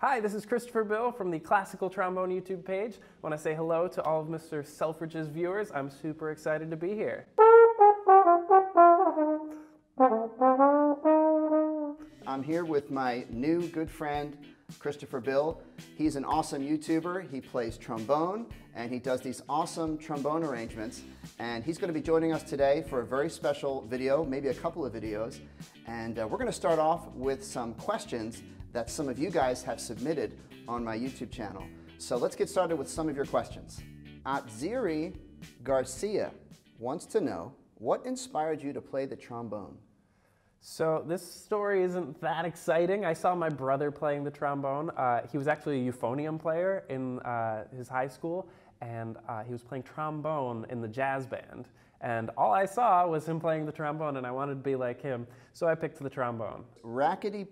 Hi, this is Christopher Bill from the Classical Trombone YouTube page. I want to say hello to all of Mr. Selfridge's viewers. I'm super excited to be here. I'm here with my new good friend, Christopher Bill. He's an awesome YouTuber. He plays trombone and he does these awesome trombone arrangements. And he's going to be joining us today for a very special video, maybe a couple of videos. And we're going to start off with some questions that some of you guys have submitted on my YouTube channel. So let's get started with some of your questions. Atziri Garcia wants to know, what inspired you to play the trombone? So this story isn't that exciting. I saw my brother playing the trombone. He was actually a euphonium player in his high school, and he was playing trombone in the jazz band. And all I saw was him playing the trombone, and I wanted to be like him, so I picked the trombone. Rackety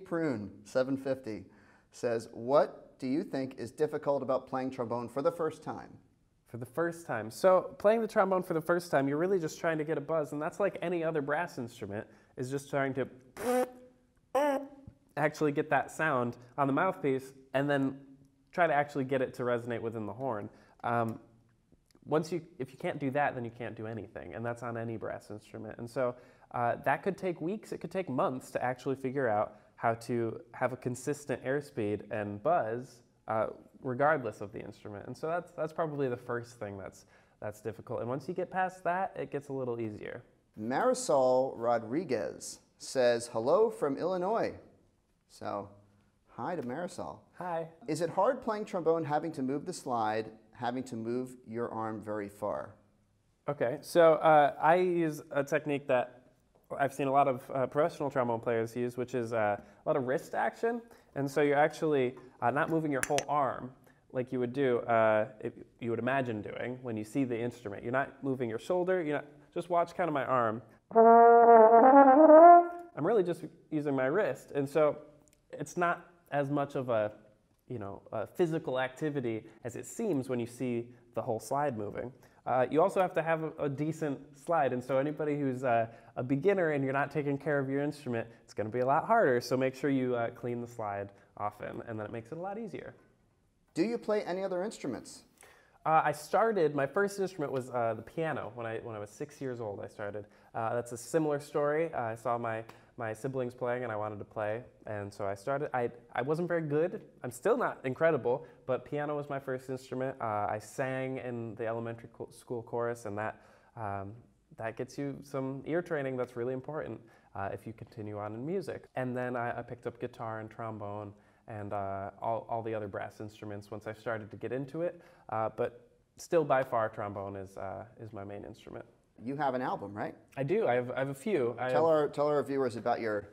Prune 750 says, what do you think is difficult about playing trombone for the first time? For the first time. So playing the trombone for the first time, you're really just trying to get a buzz, and that's like any other brass instrument, is just trying to actually get that sound on the mouthpiece, and then try to actually get it to resonate within the horn. If you can't do that, then you can't do anything, and that's on any brass instrument. And so that could take weeks, it could take months to actually figure out how to have a consistent airspeed and buzz regardless of the instrument. And so that's probably the first thing that's difficult. And once you get past that, it gets a little easier. Marisol Rodriguez says, hello from Illinois. So, hi to Marisol. Hi. Is it hard playing trombone, having to move the slide, having to move your arm very far? Okay, so I use a technique that I've seen a lot of professional trombone players use, which is a lot of wrist action. And so you're actually not moving your whole arm like you would do, you would imagine doing when you see the instrument. You're not moving your shoulder, just watch kind of my arm. I'm really just using my wrist. And so it's not as much of a physical activity as it seems when you see the whole slide moving. You also have to have a decent slide, and so anybody who's a beginner and you're not taking care of your instrument, it's going to be a lot harder, so make sure you clean the slide often, and then it makes it a lot easier. Do you play any other instruments? My first instrument was the piano. When I was 6 years old, I started. That's a similar story. I saw my siblings playing and I wanted to play, and so I started. I wasn't very good. I'm still not incredible, but piano was my first instrument. I sang in the elementary school chorus, and that gets you some ear training that's really important if you continue on in music. And then I picked up guitar and trombone and all the other brass instruments once I started to get into it, but still by far trombone is my main instrument. You have an album, right? I do. I have a few. Tell our viewers about your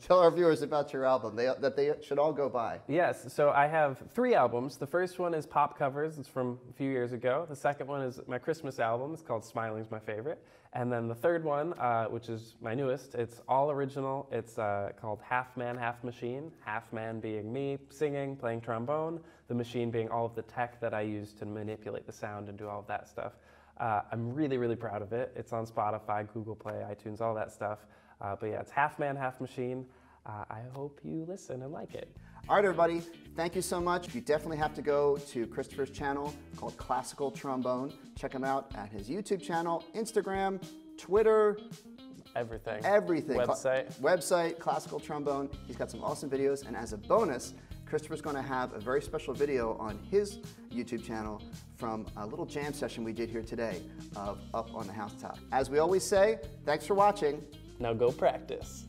tell our viewers about your album that they should all go buy. Yes. So I have 3 albums. The first one is Pop Covers. It's from a few years ago. The second one is my Christmas album. It's called Smiling's My Favorite. And then the third one, which is my newest, it's all original. It's called Half Man, Half Machine. Half man being me singing, playing trombone. The machine being all of the tech that I use to manipulate the sound and do all of that stuff. I'm really, really proud of it. It's on Spotify, Google Play, iTunes, all that stuff. But yeah, it's Half Man, Half Machine. I hope you listen and like it. All right, everybody, thank you so much. You definitely have to go to Christopher's channel called Classical Trombone. Check him out at his YouTube channel, Instagram, Twitter. Everything. Website, Classical Trombone. He's got some awesome videos, and as a bonus, Christopher's going to have a very special video on his YouTube channel from a little jam session we did here today of Up on the Housetop. As we always say, thanks for watching. Now go practice.